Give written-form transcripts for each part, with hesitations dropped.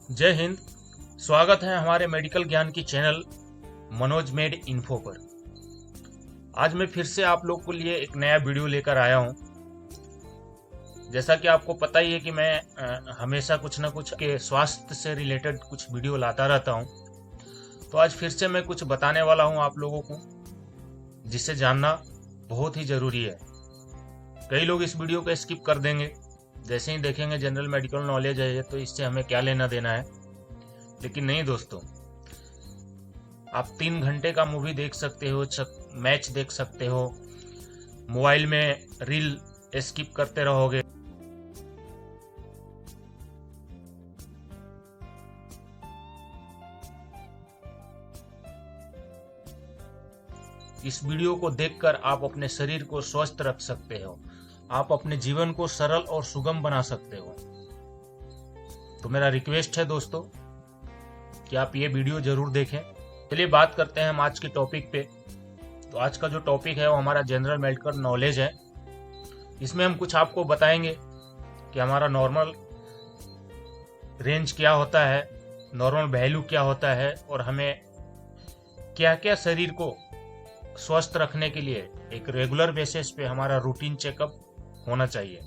जय हिंद। स्वागत है हमारे मेडिकल ज्ञान की चैनल मनोज मेड इन्फो पर। आज मैं फिर से आप लोग के लिए एक नया वीडियो लेकर आया हूं। जैसा कि आपको पता ही है कि मैं हमेशा कुछ ना कुछ के स्वास्थ्य से रिलेटेड कुछ वीडियो लाता रहता हूं। तो आज फिर से मैं कुछ बताने वाला हूं आप लोगों को, जिसे जानना बहुत ही ज़रूरी है। कई लोग इस वीडियो को स्किप कर देंगे, जैसे ही देखेंगे जनरल मेडिकल नॉलेज है तो इससे हमें क्या लेना देना है। लेकिन नहीं दोस्तों, आप 3 घंटे का मूवी देख सकते हो, मैच देख सकते हो, मोबाइल में रील स्किप करते रहोगे। इस वीडियो को देखकर आप अपने शरीर को स्वस्थ रख सकते हो, आप अपने जीवन को सरल और सुगम बना सकते हो। तो मेरा रिक्वेस्ट है दोस्तों कि आप ये वीडियो जरूर देखें। चलिए बात करते हैं हम आज के टॉपिक पे। तो आज का जो टॉपिक है वो हमारा जनरल मेडिकल नॉलेज है। इसमें हम कुछ आपको बताएंगे कि हमारा नॉर्मल रेंज क्या होता है, नॉर्मल वैल्यू क्या होता है, और हमें क्या क्या शरीर को स्वस्थ रखने के लिए एक रेगुलर बेसिस पे हमारा रूटीन चेकअप होना चाहिए।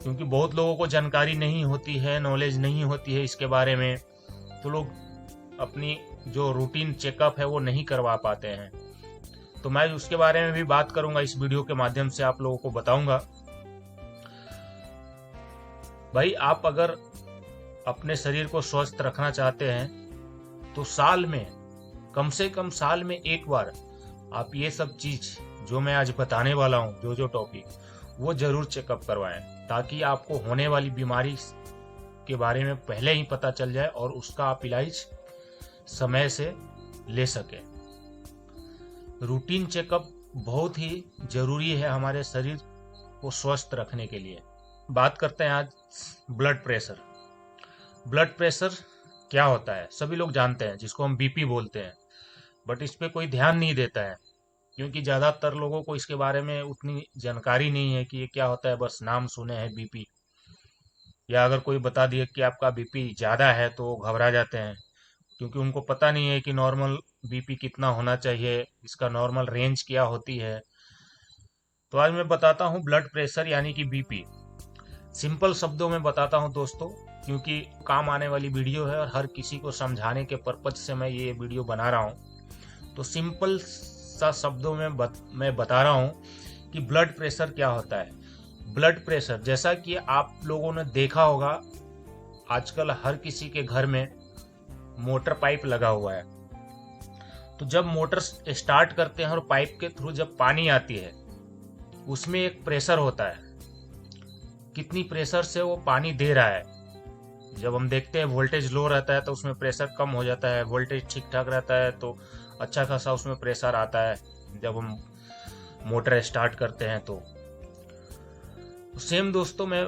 क्योंकि बहुत लोगों को जानकारी नहीं होती है, नॉलेज नहीं होती है इसके बारे में, तो लोग अपनी जो रूटीन चेकअप है वो नहीं करवा पाते हैं। तो मैं उसके बारे में भी बात करूंगा, इस वीडियो के माध्यम से आप लोगों को बताऊंगा। भाई, आप अगर अपने शरीर को स्वस्थ रखना चाहते हैं तो साल में कम से कम साल में एक बार आप ये सब चीज जो मैं आज बताने वाला हूँ, जो टॉपिक, वो जरूर चेकअप करवाएं, ताकि आपको होने वाली बीमारी के बारे में पहले ही पता चल जाए और उसका आप इलाज समय से ले सके। रूटीन चेकअप बहुत ही जरूरी है हमारे शरीर को स्वस्थ रखने के लिए। बात करते हैं आज ब्लड प्रेशर। ब्लड प्रेशर क्या होता है सभी लोग जानते हैं, जिसको हम बीपी बोलते हैं, बट इस पे कोई ध्यान नहीं देता है, क्योंकि ज़्यादातर लोगों को इसके बारे में उतनी जानकारी नहीं है कि ये क्या होता है। बस नाम सुने हैं बीपी, या अगर कोई बता दिए कि आपका बीपी ज़्यादा है तो वो घबरा जाते हैं, क्योंकि उनको पता नहीं है कि नॉर्मल बीपी कितना होना चाहिए, इसका नॉर्मल रेंज क्या होती है। तो आज मैं बताता हूँ ब्लड प्रेशर यानी कि बीपी। सिंपल शब्दों में बताता हूँ दोस्तों, क्योंकि काम आने वाली वीडियो है और हर किसी को समझाने के पर्पज से मैं ये वीडियो बना रहा हूँ। तो सिंपल सा शब्दों में मैं बता रहा हूँ कि ब्लड प्रेशर क्या होता है। ब्लड प्रेशर, जैसा कि आप लोगों ने देखा होगा, आजकल हर किसी के घर में मोटर पाइप लगा हुआ है। तो जब मोटर स्टार्ट करते हैं और पाइप के थ्रू जब पानी आती है, उसमें एक प्रेशर होता है, कितनी प्रेशर से वो पानी दे रहा है। जब हम देखते हैं वोल्टेज लो रहता है तो उसमें प्रेशर कम हो जाता है, वोल्टेज ठीक ठाक रहता है तो अच्छा खासा उसमें प्रेशर आता है जब हम मोटर स्टार्ट करते हैं। तो सेम दोस्तों, मैं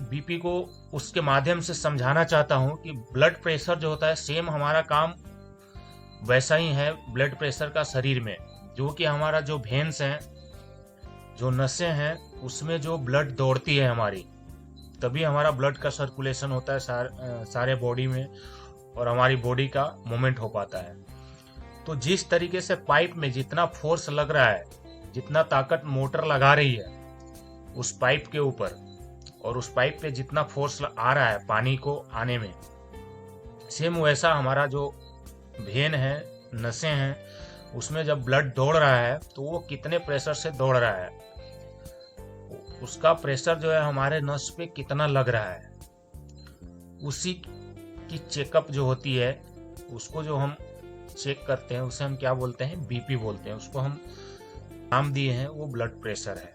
बीपी को उसके माध्यम से समझाना चाहता हूं कि ब्लड प्रेशर जो होता है, सेम हमारा काम वैसा ही है ब्लड प्रेशर का शरीर में, जो कि हमारा जो वेन्स हैं, जो नसें हैं, उसमें जो ब्लड दौड़ती है हमारी, तभी हमारा ब्लड का सर्कुलेशन होता है सारे बॉडी में, और हमारी बॉडी का मूवमेंट हो पाता है। तो जिस तरीके से पाइप में जितना फोर्स लग रहा है, जितना ताकत मोटर लगा रही है उस पाइप के ऊपर, और उस पाइप पे जितना फोर्स आ रहा है पानी को आने में, सेम वैसा हमारा जो वेन है, नसें हैं, उसमें जब ब्लड दौड़ रहा है तो वो कितने प्रेशर से दौड़ रहा है, उसका प्रेशर जो है हमारे नस पे कितना लग रहा है, उसी की चेकअप जो होती है, उसको जो हम चेक करते हैं उसे हम क्या बोलते हैं, बीपी बोलते हैं। उसको हम नाम दिए हैं, वो ब्लड प्रेशर है।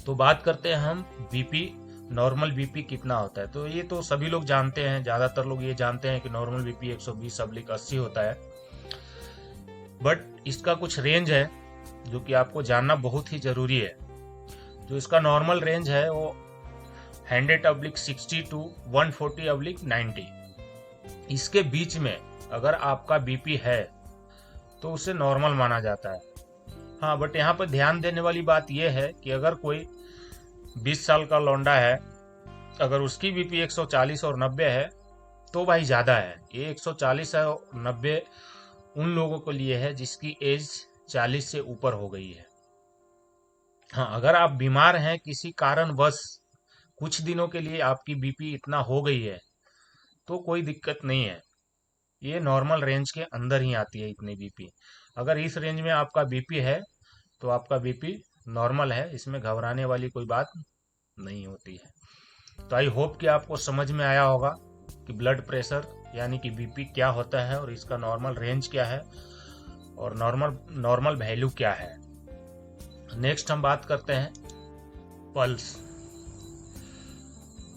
तो बात करते हैं हम बीपी, नॉर्मल बीपी कितना होता है। तो ये तो सभी लोग जानते हैं, ज्यादातर लोग ये जानते हैं कि नॉर्मल बीपी 120/80 होता है, बट इसका कुछ रेंज है जो कि आपको जानना बहुत ही जरूरी है। जो इसका नॉर्मल रेंज है वो 100/60 टू 140/90, इसके बीच में अगर आपका बीपी है तो उसे नॉर्मल माना जाता है। हाँ, बट यहाँ पर ध्यान देने वाली बात यह है कि अगर कोई 20 साल का लौंडा है अगर उसकी बीपी 140 और 90 है तो भाई ज़्यादा है। ये 140 और 90 उन लोगों के लिए है जिसकी एज 40 से ऊपर हो गई है। हाँ, अगर आप बीमार हैं किसी कारणवश, कुछ दिनों के लिए आपकी बीपी इतना हो गई है तो कोई दिक्कत नहीं है, ये नॉर्मल रेंज के अंदर ही आती है इतनी बीपी। अगर इस रेंज में आपका बीपी है तो आपका बीपी नॉर्मल है, इसमें घबराने वाली कोई बात नहीं होती है। तो आई होप कि आपको समझ में आया होगा कि ब्लड प्रेशर यानी कि बीपी क्या होता है और इसका नॉर्मल रेंज क्या है और नॉर्मल वैल्यू क्या है। नेक्स्ट हम बात करते हैं पल्स।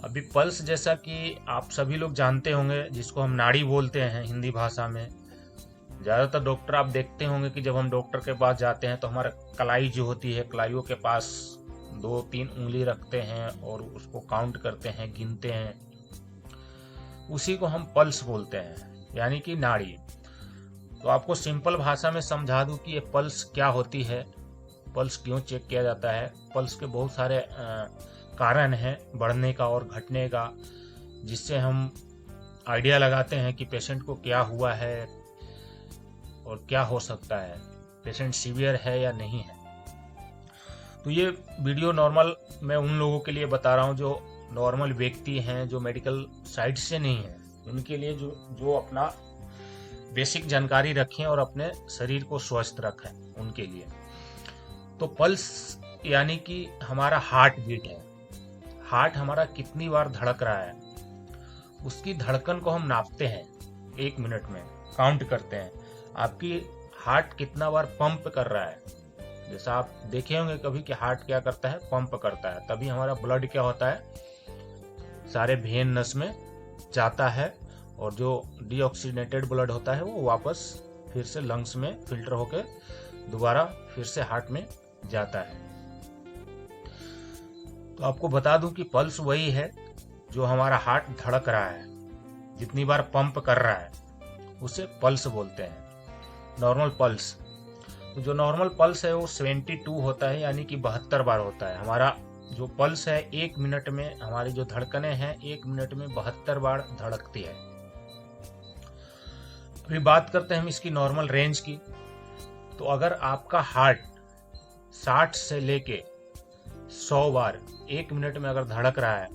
अभी पल्स जैसा कि आप सभी लोग जानते होंगे, जिसको हम नाड़ी बोलते हैं हिंदी भाषा में। ज़्यादातर डॉक्टर आप देखते होंगे कि जब हम डॉक्टर के पास जाते हैं तो हमारा कलाई जो होती है, कलाइयों के पास 2-3 उंगली रखते हैं और उसको काउंट करते हैं, गिनते हैं। उसी को हम पल्स बोलते हैं, यानी कि नाड़ी। तो आपको सिंपल भाषा में समझा दूं कि ये पल्स क्या होती है, पल्स क्यों चेक किया जाता है। पल्स के बहुत सारे कारण हैं बढ़ने का और घटने का, जिससे हम आइडिया लगाते हैं कि पेशेंट को क्या हुआ है और क्या हो सकता है, पेशेंट सीवियर है या नहीं है। तो ये वीडियो नॉर्मल मैं उन लोगों के लिए बता रहा हूँ जो नॉर्मल व्यक्ति हैं, जो मेडिकल साइड से नहीं है, उनके लिए जो अपना बेसिक जानकारी रखें और अपने शरीर को स्वस्थ रखें, उनके लिए। तो पल्स यानी कि हमारा हार्ट बीट है। हार्ट हमारा कितनी बार धड़क रहा है, उसकी धड़कन को हम नापते हैं 1 मिनट में, काउंट करते हैं आपकी हार्ट कितना बार पंप कर रहा है। जैसा आप देखे होंगे कभी कि हार्ट क्या करता है, पंप करता है, तभी हमारा ब्लड क्या होता है, सारे वेन नस में जाता है और जो डीऑक्सीनेटेड ब्लड होता है वो वापस फिर से लंग्स में फिल्टर होकर दोबारा फिर से हार्ट में जाता है। तो आपको बता दूं कि पल्स वही है जो हमारा हार्ट धड़क रहा है, जितनी बार पंप कर रहा है उसे पल्स बोलते हैं, नॉर्मल पल्स। तो जो नॉर्मल पल्स है वो 72 होता है, यानी कि 72 बार होता है। हमारा जो पल्स है 1 मिनट में, हमारी जो धड़कनें हैं 1 मिनट में 72 बार धड़कती है। अभी बात करते हैं हम इसकी नॉर्मल रेंज की। तो अगर आपका हार्ट 60 से लेके 100 बार 1 मिनट में अगर धड़क रहा है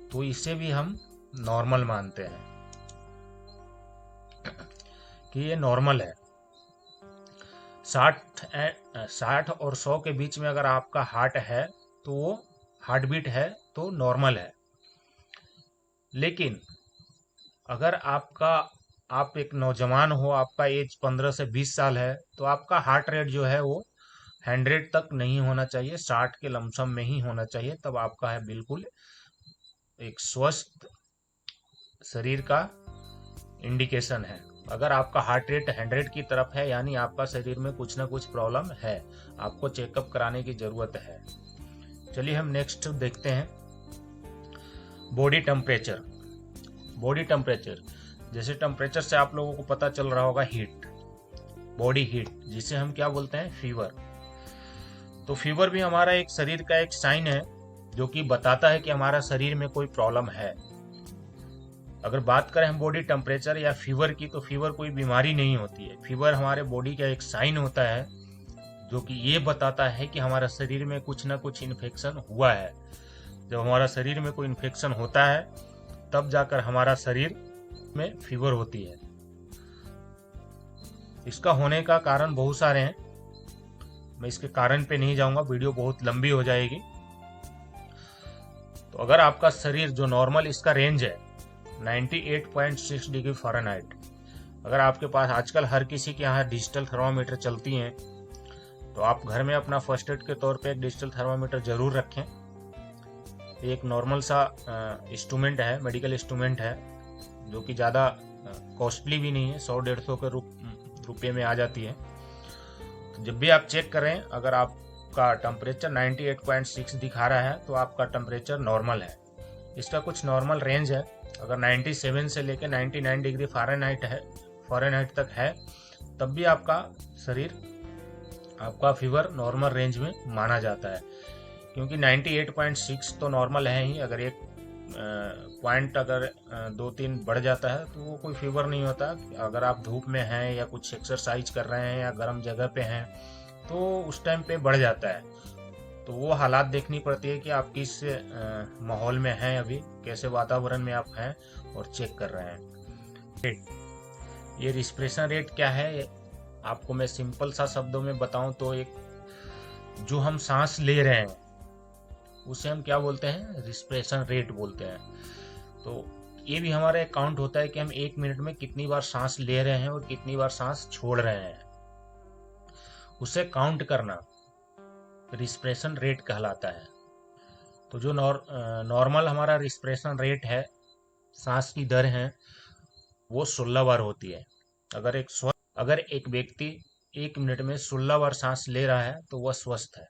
तो इसे भी हम नॉर्मल मानते हैं कि ये नॉर्मल है। 60 और 100 के बीच में अगर आपका हार्ट है तो वो हार्ट बीट है, तो नॉर्मल है। लेकिन अगर आप एक नौजवान हो, आपका एज 15 से 20 साल है, तो आपका हार्ट रेट जो है वो 100 तक नहीं होना चाहिए, 60 के लमसम में ही होना चाहिए। तब आपका है बिल्कुल एक स्वस्थ शरीर का इंडिकेशन है। अगर आपका हार्ट रेट 100 की तरफ है, यानी आपका शरीर में कुछ ना कुछ प्रॉब्लम है, आपको चेकअप कराने की जरूरत है। चलिए हम नेक्स्ट देखते हैं बॉडी टेम्परेचर। बॉडी टेम्परेचर, जैसे टेम्परेचर से आप लोगों को पता चल रहा होगा हीट, बॉडी हीट, जिसे हम क्या बोलते हैं, फीवर। तो फीवर भी हमारा एक शरीर का एक साइन है जो कि बताता है कि हमारा शरीर में कोई प्रॉब्लम है। अगर बात करें हम बॉडी टेम्परेचर या फीवर की, तो फीवर कोई बीमारी नहीं होती है। फीवर हमारे बॉडी का एक साइन होता है जो कि ये बताता है कि हमारा शरीर में कुछ ना कुछ इन्फेक्शन हुआ है। जब हमारा शरीर में कोई इन्फेक्शन होता है तब जाकर हमारा शरीर में फीवर होती है। इसका होने का कारण बहुत सारे हैं, मैं इसके कारण पे नहीं जाऊंगा, वीडियो बहुत लंबी हो जाएगी। तो अगर आपका शरीर जो नॉर्मल इसका रेंज है 98.6 डिग्री फ़ारेनहाइट, अगर आपके पास आजकल हर किसी के यहाँ डिजिटल थर्मामीटर चलती हैं, तो आप घर में अपना फर्स्ट एड के तौर पे एक डिजिटल थर्मामीटर जरूर रखें। एक नॉर्मल सा इंस्ट्रूमेंट है, मेडिकल इंस्ट्रूमेंट है, जो कि ज़्यादा कॉस्टली भी नहीं है, 100-150 के रुपये में आ जाती है। तो जब भी आप चेक करें, अगर आपका टेम्परेचर 98.6 दिखा रहा है तो आपका टेम्परेचर नॉर्मल है। इसका कुछ नॉर्मल रेंज है, अगर 97 से लेकर 99 डिग्री फ़ारेनहाइट तक है, तब भी आपका शरीर, आपका फीवर नॉर्मल रेंज में माना जाता है, क्योंकि 98.6 तो नॉर्मल है ही। अगर एक पॉइंट अगर 2-3 बढ़ जाता है तो वो कोई फीवर नहीं होता। अगर आप धूप में हैं या कुछ एक्सरसाइज कर रहे हैं या गर्म जगह पे हैं तो उस टाइम पे बढ़ जाता है। तो वो हालात देखनी पड़ती है कि आप किस माहौल में हैं, अभी कैसे वातावरण में आप हैं, और चेक कर रहे हैं। ये रिस्पिरेशन रेट क्या है, आपको मैं सिंपल सा शब्दों में बताऊं तो एक जो हम सांस ले रहे हैं उसे हम क्या बोलते हैं, रिस्पिरेशन रेट बोलते हैं। तो ये भी हमारा एक काउंट होता है कि हम 1 मिनट में कितनी बार सांस ले रहे हैं और कितनी बार सांस छोड़ रहे हैं, उसे काउंट करना रिस्पिरेशन रेट कहलाता है। तो जो नॉर्मल हमारा रिस्पिरेशन रेट है, सांस की दर है, वो 16 बार होती है। अगर एक व्यक्ति 1 मिनट में 16 बार सांस ले रहा है तो वह स्वस्थ है।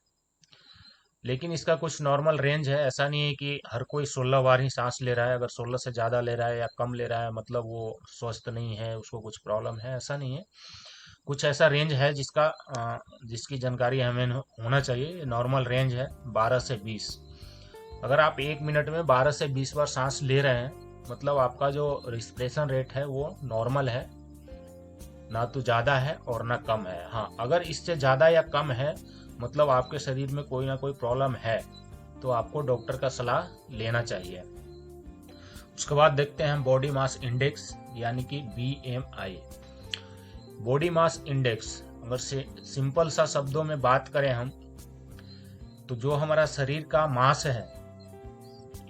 लेकिन इसका कुछ नॉर्मल रेंज है, ऐसा नहीं है कि हर कोई 16 बार ही सांस ले रहा है। अगर 16 से ज़्यादा ले रहा है या कम ले रहा है मतलब वो स्वस्थ नहीं है, उसको कुछ प्रॉब्लम है, ऐसा नहीं है। कुछ ऐसा रेंज है जिसकी जानकारी हमें होना चाहिए। नॉर्मल रेंज है 12 से 20। अगर आप 1 मिनट में 12 से 20 बार सांस ले रहे हैं मतलब आपका जो रिस्पिरेशन रेट है वो नॉर्मल है, ना तो ज़्यादा है और ना कम है। हाँ, अगर इससे ज़्यादा या कम है मतलब आपके शरीर में कोई ना कोई प्रॉब्लम है, तो आपको डॉक्टर का सलाह लेना चाहिए। उसके बाद देखते हैं हम बॉडी मास इंडेक्स यानी कि BMI। बॉडी मास इंडेक्स अगर से सिंपल सा शब्दों में बात करें हम, तो जो हमारा शरीर का मास है,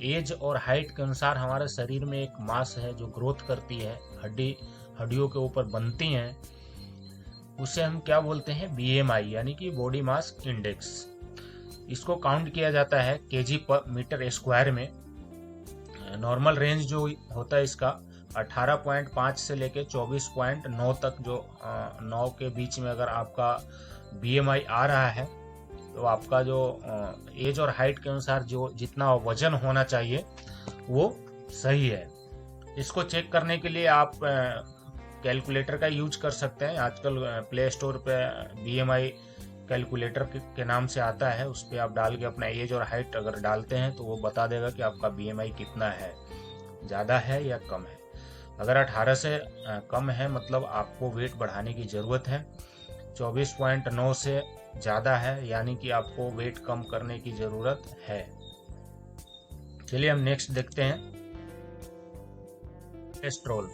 एज और हाइट के अनुसार हमारे शरीर में एक मास है जो ग्रोथ करती है, हड्डियों के ऊपर बनती हैं, उसे हम क्या बोलते हैं, BMI यानी कि बॉडी मास इंडेक्स। इसको काउंट किया जाता है kg पर मीटर स्क्वायर में। नॉर्मल रेंज जो होता है इसका 18.5 से लेके 24.9 तक, जो 9 के बीच में अगर आपका BMI आ रहा है तो आपका जो एज और हाइट के अनुसार जो जितना वजन होना चाहिए वो सही है। इसको चेक करने के लिए आप कैलकुलेटर का यूज कर सकते हैं। आजकल प्ले स्टोर पे BMI कैलकुलेटर के नाम से आता है, उस पर आप डाल के अपना एज और हाइट अगर डालते हैं तो वो बता देगा कि आपका BMI कितना है, ज़्यादा है या कम है। अगर 18 से कम है मतलब आपको वेट बढ़ाने की ज़रूरत है। 24.9 से ज़्यादा है यानी कि आपको वेट कम करने की ज़रूरत है। चलिए हम नेक्स्ट देखते हैं, कोलेस्ट्रॉल।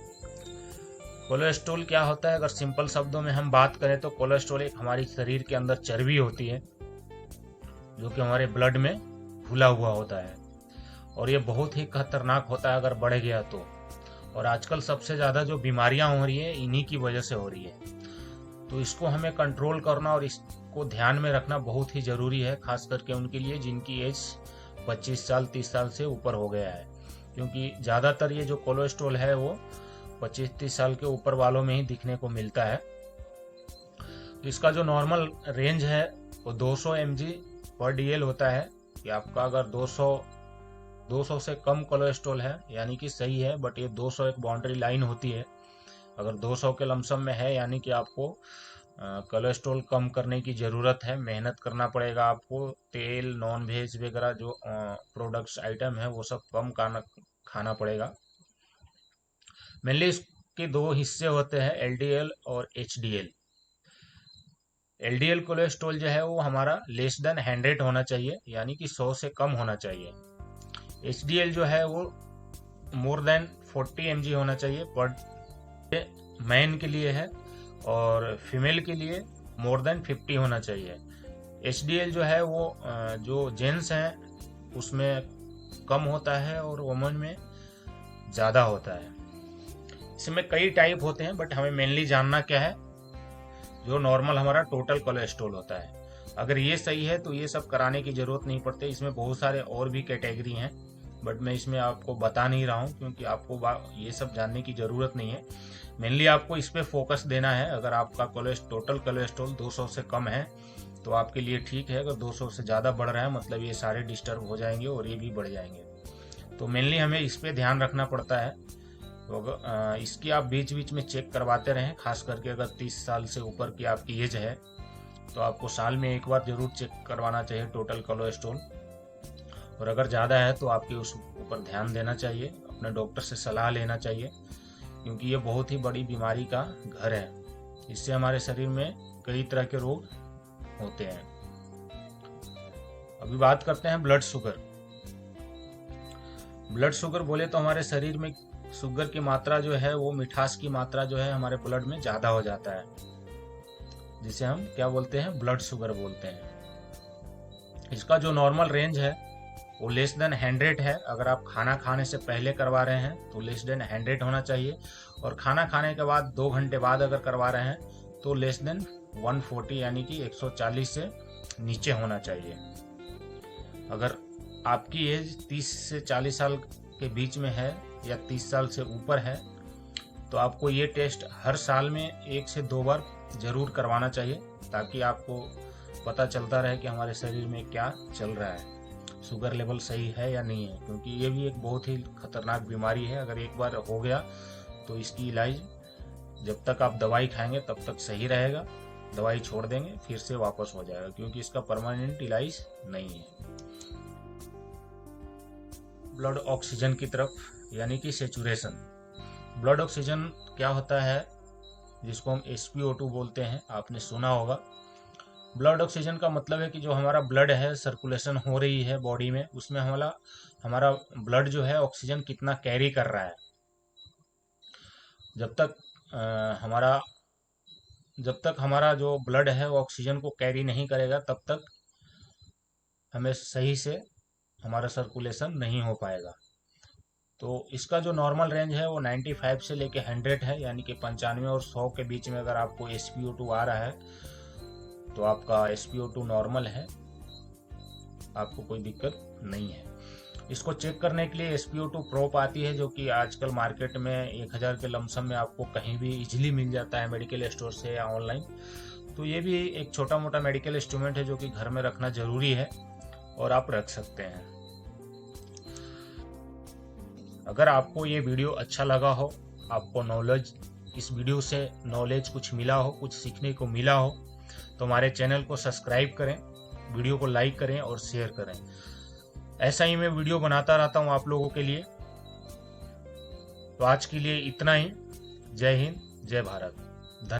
कोलेस्ट्रॉल क्या होता है, अगर सिंपल शब्दों में हम बात करें तो कोलेस्ट्रॉल एक हमारी शरीर के अंदर चर्बी होती है जो कि हमारे ब्लड में घुला हुआ होता है, और ये बहुत ही खतरनाक होता है अगर बढ़ गया तो। और आजकल सबसे ज़्यादा जो बीमारियां हो रही है इन्हीं की वजह से हो रही है। तो इसको हमें कंट्रोल करना और इसको ध्यान में रखना बहुत ही ज़रूरी है, खास करके उनके लिए जिनकी एज 25 साल 30 साल से ऊपर हो गया है, क्योंकि ज़्यादातर ये जो कोलेस्ट्रॉल है वो 25-30 साल के ऊपर वालों में ही दिखने को मिलता है। तो इसका जो नॉर्मल रेंज है वो 200 mg/dl होता है कि आपका अगर 200 से कम कोलेस्ट्रॉल है यानी कि सही है, बट ये 200 एक बाउंड्री लाइन होती है। अगर 200 के लमसम में है यानी कि आपको कोलेस्ट्रॉल कम करने की ज़रूरत है, मेहनत करना पड़ेगा आपको। तेल, नॉन वेज वगैरह जो प्रोडक्ट्स आइटम है वो सब कम खाना पड़ेगा। मेनली इसके 2 हिस्से होते हैं, LDL और HDL। LDL कोलेस्ट्रॉल जो है वो हमारा लेस देन 100 होना चाहिए यानी कि 100 से कम होना चाहिए। HDL जो है वो मोर देन 40 mg होना चाहिए पर मैन के लिए है, और फीमेल के लिए मोर देन 50 होना चाहिए। HDL जो है वो जो जेंट्स हैं उसमें कम होता है और वुमेन में ज़्यादा होता है। इसमें कई टाइप होते हैं बट हमें मेनली जानना क्या है, जो नॉर्मल हमारा टोटल कोलेस्ट्रॉल होता है। अगर ये सही है तो ये सब कराने की ज़रूरत नहीं पड़ती। इसमें बहुत सारे और भी कैटेगरी हैं बट मैं इसमें आपको बता नहीं रहा हूँ क्योंकि आपको ये सब जानने की ज़रूरत नहीं है। मेनली आपको इस पे फोकस देना है। अगर आपका टोटल कोलेस्ट्रॉल 200 से कम है तो आपके लिए ठीक है। अगर 200 से ज़्यादा बढ़ रहा है मतलब ये सारे डिस्टर्ब हो जाएंगे और ये भी बढ़ जाएंगे। तो मेनली हमें इस पे ध्यान रखना पड़ता है। तो इसकी आप बीच बीच में चेक करवाते रहें, खास करके अगर 30 साल से ऊपर की आपकी एज है तो आपको साल में एक बार जरूर चेक करवाना चाहिए टोटल कोलेस्ट्रॉल। और अगर ज़्यादा है तो आपके उस ऊपर ध्यान देना चाहिए, अपने डॉक्टर से सलाह लेना चाहिए, क्योंकि ये बहुत ही बड़ी बीमारी का घर है। इससे हमारे शरीर में कई तरह के रोग होते हैं। अभी बात करते हैं ब्लड शुगर। ब्लड शुगर बोले तो हमारे शरीर में शुगर की मात्रा जो है, वो मिठास की मात्रा जो है हमारे ब्लड में ज़्यादा हो जाता है, जिसे हम क्या बोलते हैं, ब्लड शुगर बोलते हैं। इसका जो नॉर्मल रेंज है वो लेस देन 100 है। अगर आप खाना खाने से पहले करवा रहे हैं तो लेस देन 100 होना चाहिए, और खाना खाने के बाद 2 घंटे बाद अगर करवा रहे हैं तो लेस देन 140 यानी कि 140 से नीचे होना चाहिए। अगर आपकी एज 30 से 40 साल के बीच में है या 30 साल से ऊपर है तो आपको ये टेस्ट हर साल में 1 से 2 बार जरूर करवाना चाहिए, ताकि आपको पता चलता रहे कि हमारे शरीर में क्या चल रहा है, शुगर लेवल सही है या नहीं है। क्योंकि ये भी एक बहुत ही खतरनाक बीमारी है। अगर एक बार हो गया तो इसकी इलाज, जब तक आप दवाई खाएंगे तब तक सही रहेगा, दवाई छोड़ देंगे फिर से वापस हो जाएगा, क्योंकि इसका परमानेंट इलाज नहीं है। ब्लड ऑक्सीजन की तरफ यानी कि सेचुरेशन। ब्लड ऑक्सीजन क्या होता है, जिसको हम SpO2 बोलते हैं, आपने सुना होगा। ब्लड ऑक्सीजन का मतलब है कि जो हमारा ब्लड है, सर्कुलेशन हो रही है बॉडी में, उसमें हमारा ब्लड जो है ऑक्सीजन कितना कैरी कर रहा है। जब तक हमारा जो ब्लड है वो ऑक्सीजन को कैरी नहीं करेगा, तब तक हमें सही से हमारा सर्कुलेशन नहीं हो पाएगा। तो इसका जो नॉर्मल रेंज है वो 95 से लेके 100 है, यानी कि 95 और 100 के बीच में अगर आपको SpO2 आ रहा है तो आपका SpO2 नॉर्मल है, आपको कोई दिक्कत नहीं है। इसको चेक करने के लिए SpO2 प्रोब आती है, जो कि आजकल मार्केट में 1000 के लमसम में आपको कहीं भी इजीली मिल जाता है, मेडिकल स्टोर से या ऑनलाइन। तो ये भी एक छोटा मोटा मेडिकल इंस्ट्रूमेंट है जो कि घर में रखना जरूरी है, और आप रख सकते हैं। अगर आपको ये वीडियो अच्छा लगा हो, आपको इस वीडियो से नॉलेज कुछ मिला हो, कुछ सीखने को मिला हो, तो हमारे चैनल को सब्सक्राइब करें, वीडियो को लाइक करें और शेयर करें। ऐसा ही मैं वीडियो बनाता रहता हूं आप लोगों के लिए। तो आज के लिए इतना ही। जय हिंद, जय भारत।